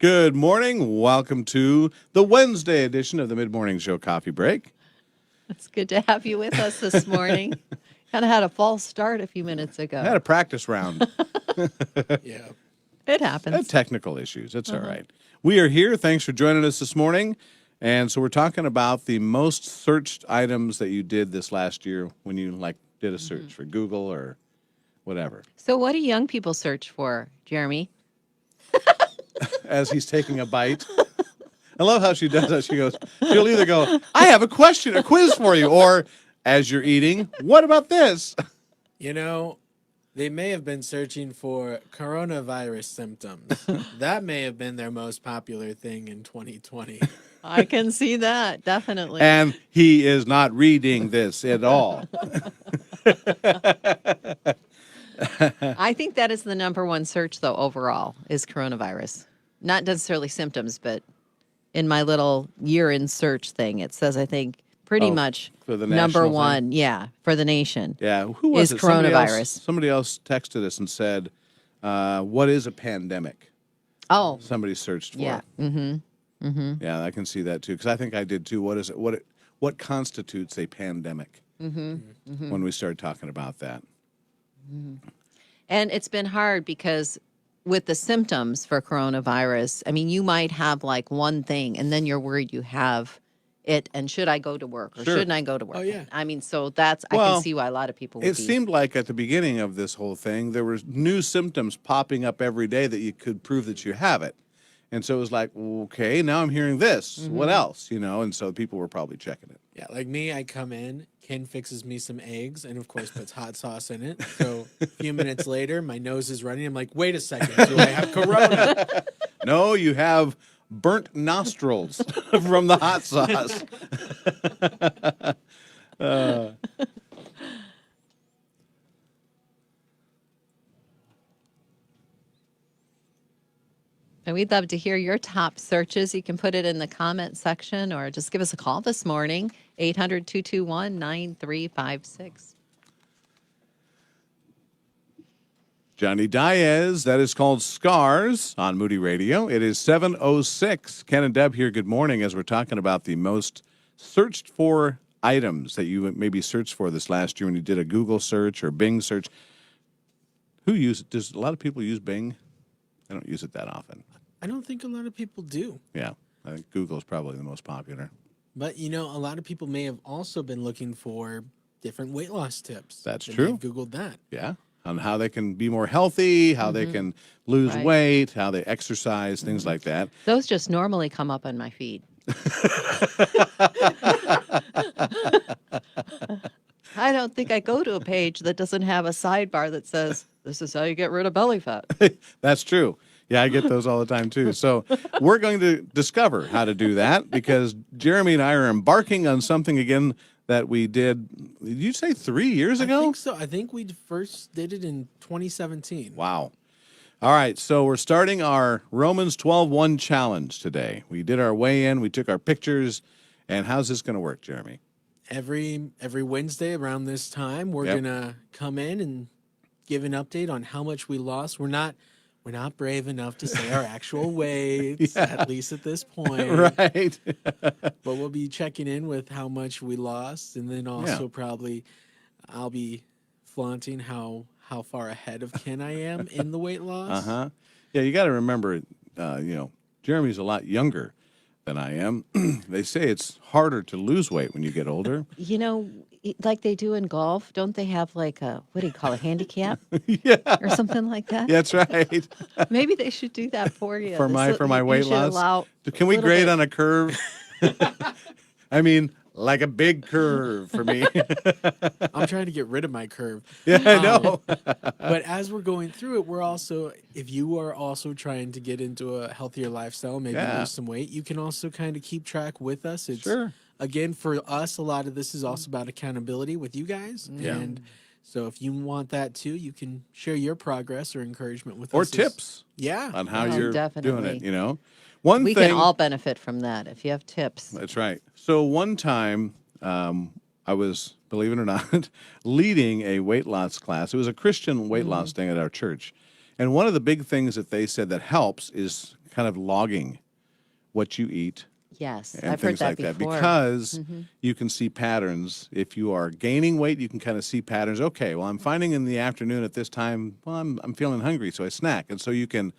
Good morning. Welcome to the Wednesday edition of the Mid-Morning Show Coffee Break. It's good to have you with us this morning. Kind of had a false start a few minutes ago. I had a practice round. Yeah. It happens. Technical issues. It's all right. We are here. Thanks for joining us this morning. And so we're talking about the most searched items that you did this last year when you did a search for Google or whatever. So what do young people search for, Jeremy? As he's taking a bite. I love how she does that. She'll either go, I have a question, a quiz for you, or as you're eating, what about this? You know, they may have been searching for coronavirus symptoms. That may have been their most popular thing in 2020. I can see that, definitely. And he is not reading this at all. I think that is the number one search, though, overall, is coronavirus. Not necessarily symptoms, but in my little year-in search thing, it says, I think, pretty much for the number national one, thing? for the nation. Yeah, who was Is it? Somebody coronavirus. Somebody else texted us and said, what is a pandemic? Oh, Somebody searched for yeah. it. Yeah, I can see that too, because I think I did too. What is it? What constitutes a pandemic? When we started talking about that. And it's been hard because with the symptoms for coronavirus, I mean, you might have like one thing and then you're worried you have it. And should I go to work or Sure. shouldn't I go to work? Oh, yeah. I mean, so I Well, can see why a lot of people would It seemed like at the beginning of this whole thing, there were new symptoms popping up every day that you could prove that you have it. And so it was like, okay, now I'm hearing this. What else? And so people were probably checking it. Yeah, like me, I come in, Ken fixes me some eggs, and of course puts hot sauce in it. So a few minutes later, my nose is running. I'm like, wait a second, do I have corona? No, you have burnt nostrils from the hot sauce. And we'd love to hear your top searches. You can put it in the comment section or just give us a call this morning, 800-221-9356. Johnny Diaz, that is called Scars on Moody Radio. It is 7:06. Ken and Deb here. Good morning as we're talking about the most searched for items that you maybe searched for this last year when you did a Google search or Bing search. Does a lot of people use Bing? I don't use it that often. I don't think a lot of people do. Yeah, I think Google's probably the most popular. But, a lot of people may have also been looking for different weight loss tips. That's They may true. have Googled that. Yeah, on how they can be more healthy, how they can lose Right. weight, how they exercise, things like that. Those just normally come up on my feed. I don't think I go to a page that doesn't have a sidebar that says, this is how you get rid of belly fat. That's true. Yeah, I get those all the time too. So we're going to discover how to do that because Jeremy and I are embarking on something again that we did you say 3 years ago? I think so. I think we first did it in 2017. Wow. All right, so we're starting our Romans 12:1 challenge today. We did our weigh-in, we took our pictures, and how's this going to work, Jeremy? Every Wednesday around this time, we're Yep. gonna come in and give an update on how much we lost. We're not brave enough to say our actual weights, at least at this point. Right. But we'll be checking in with how much we lost, and then also probably I'll be flaunting how far ahead of Ken I am in the weight loss. Uh-huh. Yeah, you got to remember, Jeremy's a lot younger than I am. They say it's harder to lose weight when you get older. Like they do in golf, don't they have like a, what do you call it, handicap? Yeah. Or something like that? That's right. Maybe they should do that for you. For my You weight should loss. allow Can we little grade bit- on a curve? I mean, like a big curve for me. I'm trying to get rid of my curve. Yeah, I know. But as we're going through it, we're also, if you are also trying to get into a healthier lifestyle, maybe Yeah. lose some weight, you can also kind of keep track with us. It's, Sure. Again, for us, a lot of this is also about accountability with you guys. Yeah. And so if you want that too, you can share your progress or encouragement with Or us. tips Yeah. on how Oh, you're doing definitely. it, One We thing. can all benefit from that if you have tips. That's right. So one time, I was, believe it or not, leading a weight loss class. It was a Christian weight loss thing at our church. And one of the big things that they said that helps is kind of logging what you eat Yes, and I've heard things that like that, before. because you can see patterns. If you are gaining weight, you can kind of see patterns. Okay, well, I'm finding in the afternoon at this time, well, I'm feeling hungry, so I snack. And so you can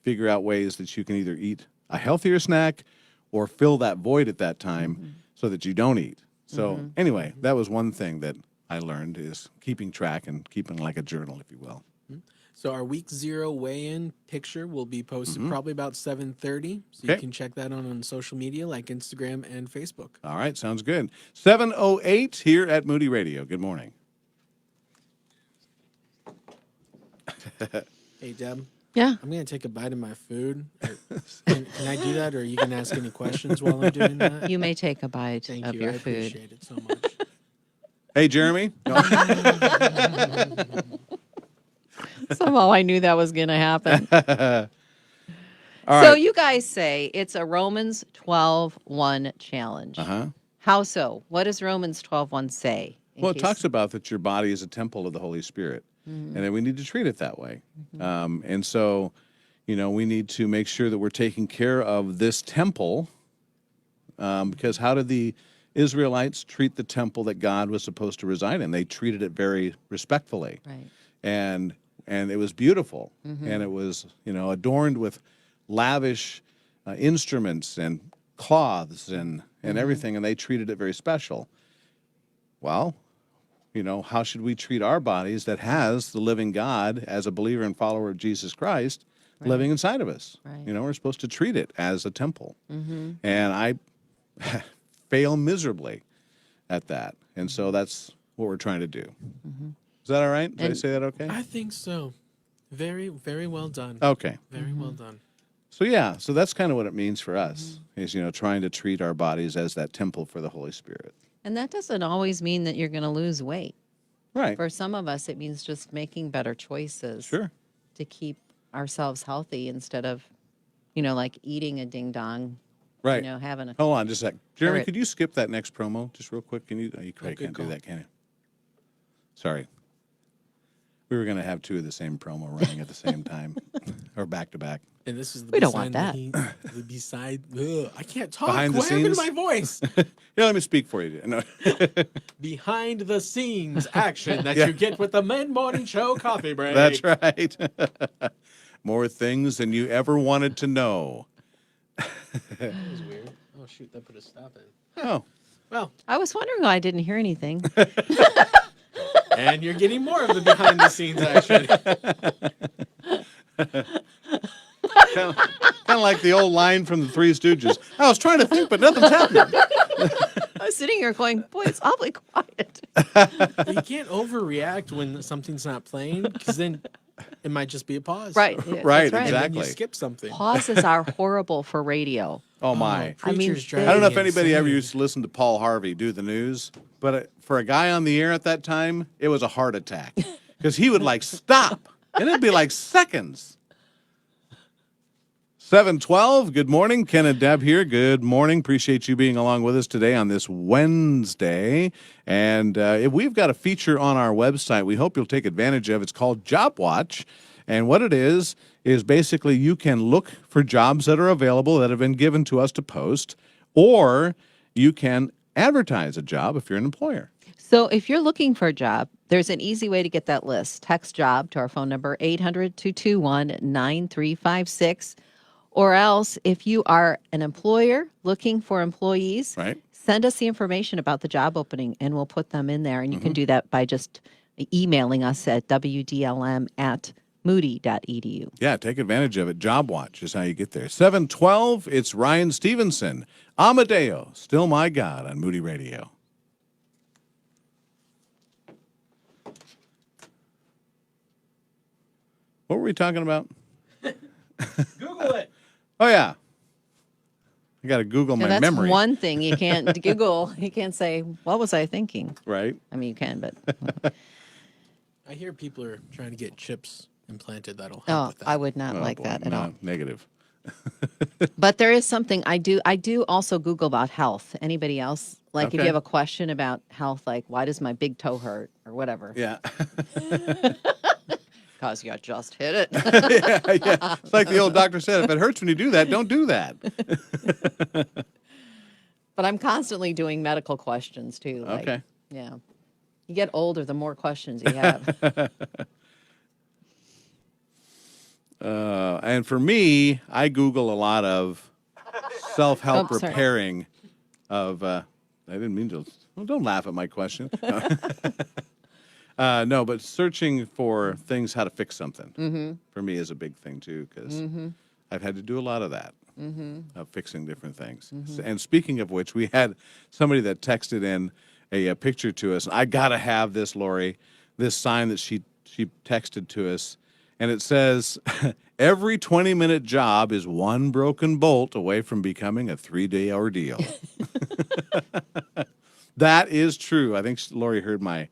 figure out ways that you can either eat a healthier snack or fill that void at that time so that you don't eat. So anyway, that was one thing that I learned, is keeping track and keeping like a journal, if you will. So our week 0 weigh-in picture will be posted probably about 7:30. So Okay. you can check that on social media like Instagram and Facebook. All right, sounds good. 7:08 here at Moody Radio. Good morning. Hey, Deb, Yeah. I'm going to take a bite of my food. Can I do that, or you can ask any questions while I'm doing that? You may take a bite Thank of you. your I food. appreciate it so much. Hey, Jeremy. No. Somehow I knew that was going to happen. All So right. you guys say it's a Romans 12:1 challenge. Uh-huh. How so? What does Romans 12:1 say? Well, it talks about that your body is a temple of the Holy Spirit, and that we need to treat it that way. And so, we need to make sure that we're taking care of this temple, because how did the Israelites treat the temple that God was supposed to reside in? They treated it very respectfully, Right. and it was beautiful, and it was adorned with lavish instruments and cloths and everything, and they treated it very special. Well, how should we treat our bodies that has the living God as a believer and follower of Jesus Christ living inside of us? Right. We're supposed to treat it as a temple. And I fail miserably at that. And so that's what we're trying to do. Is that all right? Did I say that okay? I think so. Very, very well done. Okay. Very well done. So yeah, so that's kind of what it means for us, is, trying to treat our bodies as that temple for the Holy Spirit. And that doesn't always mean that you're going to lose weight. Right. For some of us, it means just making better choices Sure. to keep ourselves healthy instead of, like eating a ding dong, Right. having a. Hold on just a sec. Jeremy, Alright. could you skip that next promo just real quick? Can you? You good can't do call. that, can you? Sorry. We were going to have two of the same promo running at the same time, or back to back. And this is the We don't want the beside. I can't talk. Behind the what happened to scenes? my voice? Here, let me speak for you. No. Behind the scenes action that you get with the Mid Morning Show coffee break. That's right. More things than you ever wanted to know. That was weird. Oh shoot, that put a stop in. Oh, Well, I was wondering why I didn't hear anything. and you're getting more of the behind the scenes action. kind of like the old line from the Three Stooges. I was trying to think, but nothing's happening. I was sitting here going, boy, it's awfully quiet. You can't overreact when something's not playing, because then it might just be a pause. Right. Right, that's right. And then exactly. you skip something. Pauses are horrible for radio. Oh, my. I mean, Preachers they- drive I don't know if me anybody ever insane. used to listen to Paul Harvey do the news, but for a guy on the air at that time, it was a heart attack because he would stop, and it'd be like seconds. 7:12. Good morning, Ken and Deb here. Good morning. Appreciate you being along with us today on this Wednesday. And we've got a feature on our website. We hope you'll take advantage of. It's called Job Watch, and what it is basically you can look for jobs that are available that have been given to us to post, or you can advertise a job if you're an employer. So if you're looking for a job, there's an easy way to get that list. Text job to our phone number, 800-221-9356. Or else, if you are an employer looking for employees, Right. send us the information about the job opening and we'll put them in there. And you can do that by just emailing us at wdlm@moody.edu. Yeah, take advantage of it. Job Watch is how you get there. 7:12, it's Ryan Stevenson. Amadeo, Still My God on Moody Radio. What were we talking about? Google it. Oh, yeah. I got to Google Yeah, my that's memory. one thing you can't Google. You can't say, what was I thinking? Right? I mean, you can, but I hear people are trying to get chips implanted that'll help oh, with that. I would not Oh, like boy, that at no, all. Negative. But there is something I do also Google about health. Anybody else? Like if Okay. you have a question about health, like why does my big toe hurt or whatever, Yeah. because you just hit it. Yeah. It's like the old doctor said, if it hurts when you do that, don't do that. But I'm constantly doing medical questions too. Like, Okay. yeah. You get older, the more questions you have. And for me, I Google a lot of self-help Oh, sorry. repairing of, I didn't mean to, well, don't laugh at my question. No, but searching for things, how to fix something, for me is a big thing too, because I've had to do a lot of that, of fixing different things. And speaking of which, we had somebody that texted in a picture to us. I got to have this, Lori, this sign that she texted to us. And it says, every 20-minute job is one broken bolt away from becoming a 3-day ordeal. That is true. I think Lori heard my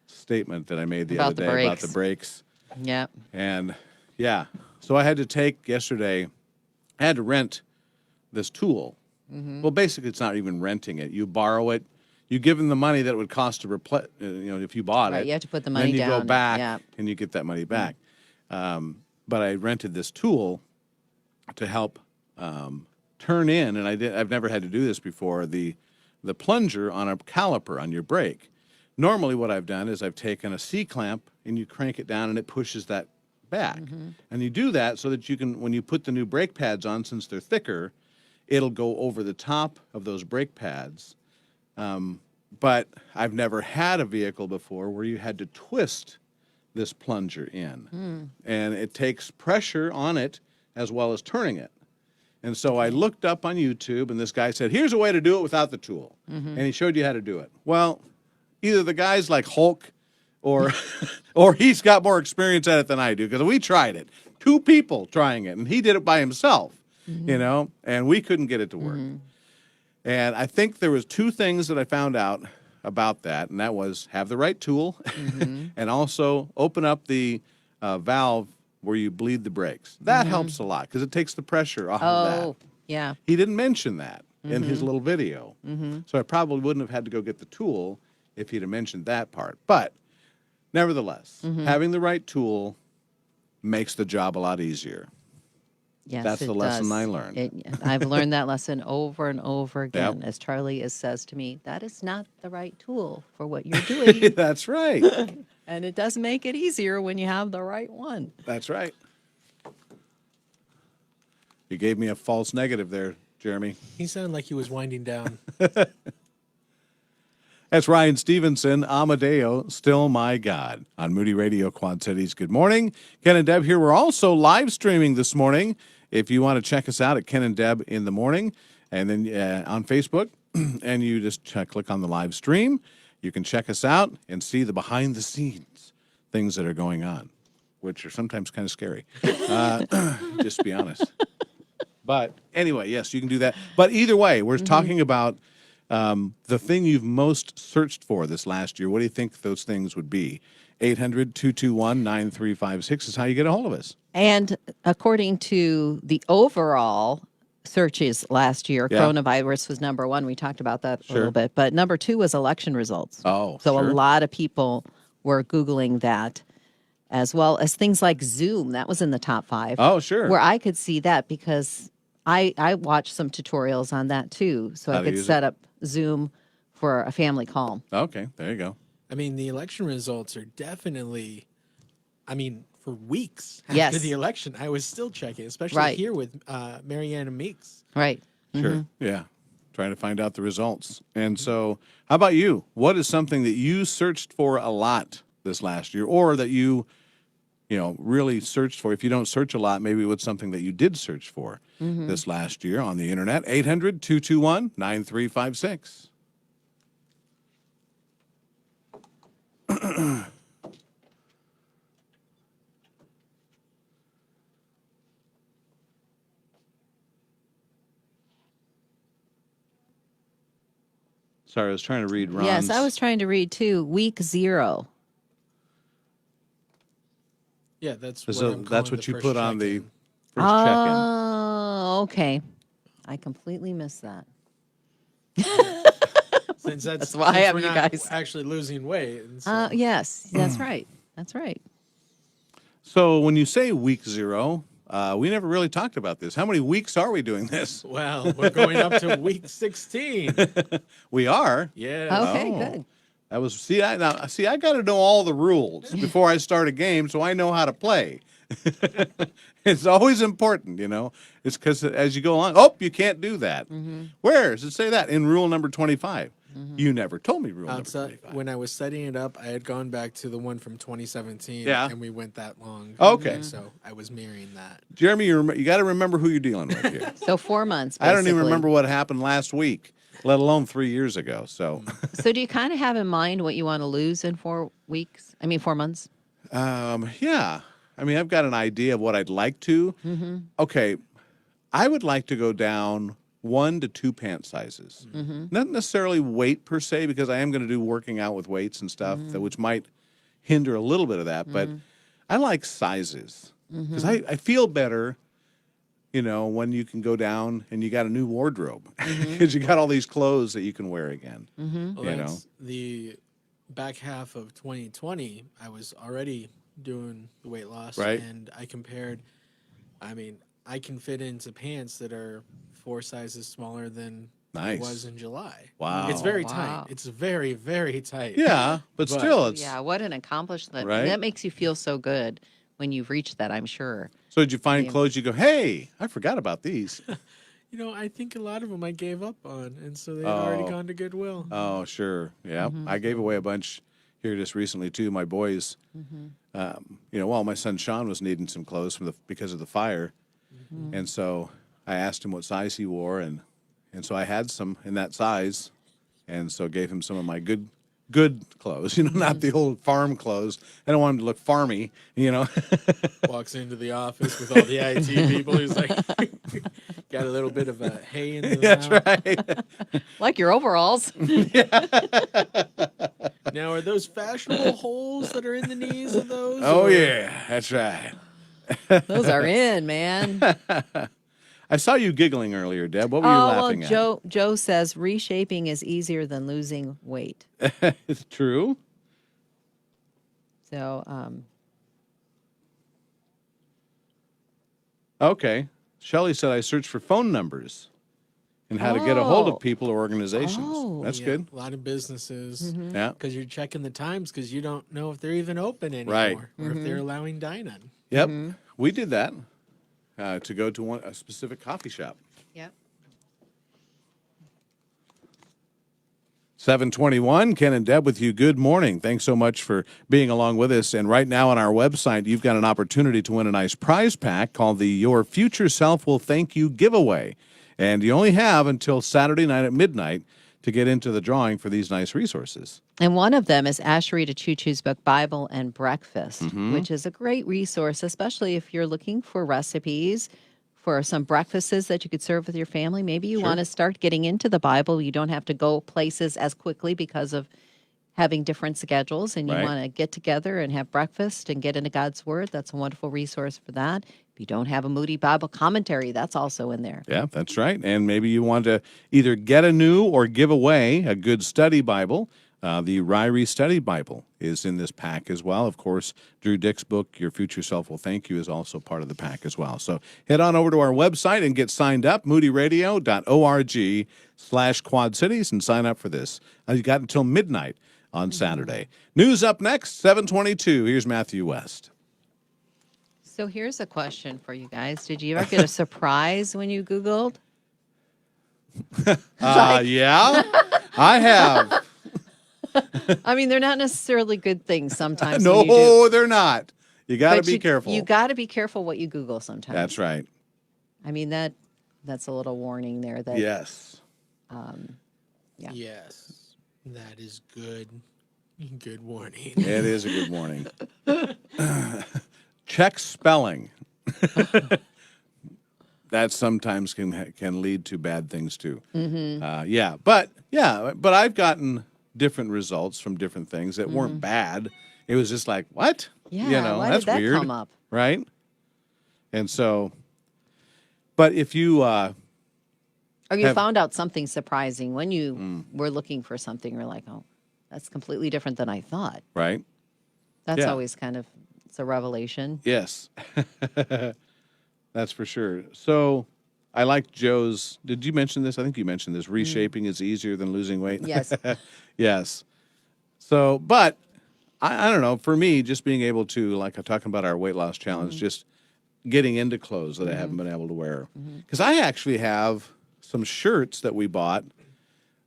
statement that I made the About other the day about brakes. the brakes. Yeah. And yeah, so I had to take yesterday, I had to rent this tool. Well, basically, it's not even renting it. You borrow it. You give them the money that it would cost to replace, if you bought Right, it. you have to put the Then money you go down, back yeah. and you get that money back. But I rented this tool to help turn in, and I've never had to do this before, the plunger on a caliper on your brake. Normally what I've done is I've taken a C-clamp and you crank it down and it pushes that back. And you do that so that you can, when you put the new brake pads on, since they're thicker, it'll go over the top of those brake pads. But I've never had a vehicle before where you had to twist this plunger in. And it takes pressure on it as well as turning it. And so I looked up on YouTube, and this guy said, here's a way to do it without the tool. And he showed you how to do it. Well, either the guy's like Hulk or or he's got more experience at it than I do, because we tried it. 2 people trying it, and he did it by himself, and we couldn't get it to work. And I think there was 2 things that I found out about that, and that was have the right tool and also open up the valve where you bleed the brakes. That helps a lot because it takes the pressure off of that. Oh, yeah. He didn't mention that in his little video. So I probably wouldn't have had to go get the tool if he'd have mentioned that part. But nevertheless, having the right tool makes the job a lot easier. Yes, That's it the lesson does. I learned. I've learned that lesson over and over again. Yep. As Charlie says to me, that is not the right tool for what you're doing. That's right. And it does make it easier when you have the right one. That's right. You gave me a false negative there, Jeremy. He sounded like he was winding down. That's Ryan Stevenson, Amadeo, Still My God, on Moody Radio Quad Cities. Good morning. Ken and Deb here. We're also live streaming this morning. If you want to check us out at Ken and Deb in the morning, and then on Facebook, and you just click on the live stream, you can check us out and see the behind the scenes things that are going on, which are sometimes kind of scary, just to be honest. But anyway, yes, you can do that. But either way, we're talking about the thing you've most searched for this last year. What do you think those things would be? 800-221-9356 is how you get a hold of us. And according to the overall searches last year, Yeah. coronavirus was number 1. We talked about that a little bit. But number 2 was election results. Oh, So sure. a lot of people were Googling that, as well as things like Zoom. That was in the top 5. Oh, sure. Where I could see that because I watched some tutorials on that too. So How I to could use set up Zoom for a family call. Okay, there you go. I mean, the election results are definitely, for weeks after Yes. the election, I was still checking, especially Right. here with Mariana Meeks. Right. Sure. Yeah. Trying to find out the results. And so, how about you? What is something that you searched for a lot this last year, or that you really searched for? If you don't search a lot, maybe it was something that you did search for this last year on the internet. 800-221-9356. Sorry, I was trying to read Ron's. Yes, I was trying to read too. Week 0. Yeah, that's So what I'm that's calling what the you first put on the check-in. first check-in. Oh, okay. I completely missed that. Since That's why I have we're you not guys. actually losing weight. And so, Yes, that's right. That's right. So when you say week 0, we never really talked about this. How many weeks are we doing this? Well, we're going up to week 16. We are. Yeah. Okay, Oh. good. That was I got to know all the rules before I start a game, so I know how to play. It's always important, you know. It's because as you go on, you can't do that. Where does it say that in rule number 25? You never told me rule number 25. When I was setting it up, I had gone back to the one from 2017, Yeah. and we went that long. Okay. So I was mirroring that. Jeremy, you got to remember who you're dealing with here. So 4 months. I don't even basically. remember what happened last week, let alone 3 years ago. So, So do you kind of have in mind what you want to lose in 4 weeks? I mean, 4 months. yeah. I mean, I've got an idea of what I'd like to. Okay. I would like to go down 1 to 2 pant sizes. Not necessarily weight per se, because I am going to do working out with weights and stuff, which might hinder a little bit of that. But I like sizes because I feel better, you know, when you can go down and you got a new wardrobe because you got all these clothes that you can wear again. Well, You know? that's the back half of 2020. I was already doing the weight loss, Right. and I compared. I mean, I can fit into pants that are 4 sizes smaller than Nice. it was in July. Wow. It's very Wow. tight. It's very, very tight. Yeah, but But- still, it's Yeah, what an accomplishment. Right? That makes you feel so good when you've reached that, I'm sure. So did you find Yeah. clothes you go, hey, I forgot about these? You know, I think a lot of them I gave up on, and so they'd already Oh. gone to Goodwill. Oh, sure. Yeah. I gave away a bunch here just recently, too. My boys, you know, my son Sean was needing some clothes because of the fire. And so I asked him what size he wore, and so I had some in that size, and so gave him some of my good clothes, you know, not the old farm clothes. I don't want him to look farmy, you know. Walks into the office with all the IT people. He's like, got a little bit of a hay in the That's mouth. right. Like your overalls. Now, are those fashionable holes that are in the knees of those? Oh, or- yeah. That's right. Those are in, man. I saw you giggling earlier, Deb. What were you laughing at? Joe says reshaping is easier than losing weight. It's true. So, Okay. Shelley said I searched for phone numbers and how to get a hold Oh. of people or organizations. Oh. That's Yeah, good. A lot of businesses. Yeah. Because you're checking the times because you don't know if they're even open anymore. Right. Or if they're allowing dine-in. Yep. We did that to go to a specific coffee shop. yep. 721, Ken and Deb with you. Good morning. Thanks so much for being along with us. And right now on our website, you've got an opportunity to win a nice prize pack called the Your Future Self Will Thank You giveaway. And you only have until Saturday night at midnight to get into the drawing for these nice resources. And one of them is Asherita Choo Choo's book, Bible and Breakfast, which is a great resource, especially if you're looking for recipes for some breakfasts that you could serve with your family. Maybe you want to start getting into the Bible. You don't have to go places as quickly because of having different schedules, and you Right. want to get together and have breakfast and get into God's Word. That's a wonderful resource for that. If you don't have a Moody Bible commentary, that's also in there. Yeah, that's right. And maybe you want to either get a new or give away a good study Bible. The Ryrie Study Bible is in this pack as well. Of course, Drew Dick's book, Your Future Self Will Thank You, is also part of the pack as well. So head on over to our website and get signed up, moodyradio.org/Quad Cities, and sign up for this. You got until midnight on Saturday. News up next, 722. Here's Matthew West. So here's a question for you guys. Did you ever get a surprise when you Googled? Yeah, I have. I mean, they're not necessarily good things sometimes. when you do. No, they're not. You got to But be careful. You got to be careful what you Google sometimes. That's right. I mean, that's a little warning there. That Yes. Yeah. Yes. That is good. Good warning. It is a good morning. Check spelling. That sometimes can lead to bad things too. But I've gotten different results from different things that weren't bad. It was just like, what? Yeah, why that's did that weird, come up? right? And so, but if you Or you have- found out something surprising when you were looking for something. You're like, oh, that's completely different than I thought. right, That's Yeah. always kind of It's a revelation. Yes. That's for sure. So I like Joe's. Did you mention this? I think you mentioned this. Reshaping is easier than losing weight. Yes. Yes. So, but I don't know. For me, just being able to, like I'm talking about our weight loss challenge, just getting into clothes that I haven't been able to wear. Because I actually have some shirts that we bought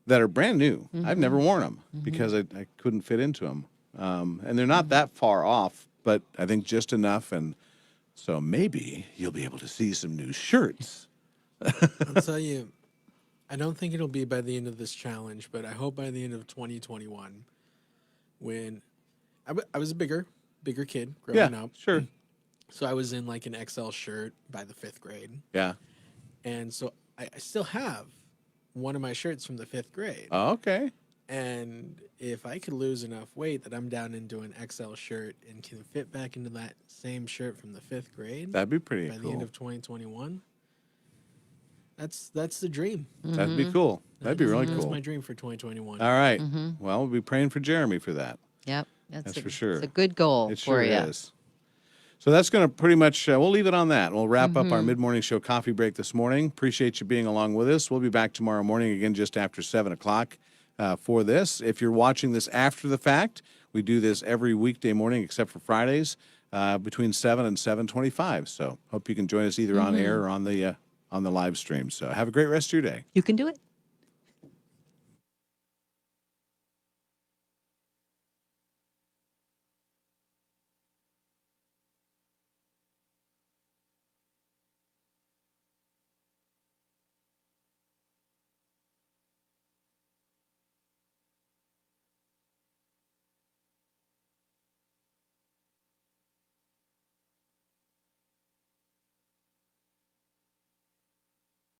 that are brand new. I've never worn them because I couldn't fit into them. And they're not that far off, but I think just enough. And so maybe you'll be able to see some new shirts. I'll tell you, I don't think it'll be by the end of this challenge, but I hope by the end of 2021, when I was a bigger kid growing up. Sure. So I was in like an XL shirt by the 5th grade. Yeah. And so I still have one of my shirts from the 5th grade. Oh, okay. And if I could lose enough weight that I'm down into an XL shirt and can fit back into that same shirt from the 5th grade That'd be pretty by cool. the end of 2021, that's the dream. That'd be cool. That'd be really That's cool. my dream for 2021. All right. Well, we'll be praying for Jeremy for that. Yep. That's for sure. It's a good goal It for sure you. is. So that's going to pretty much, we'll leave it on that. We'll wrap up our mid-morning show coffee break this morning. Appreciate you being along with us. We'll be back tomorrow morning again just after 7 o'clock for this. If you're watching this after the fact, we do this every weekday morning except for Fridays between 7 and 7:25. So hope you can join us either on air or on the live stream. So have a great rest of your day. You can do it.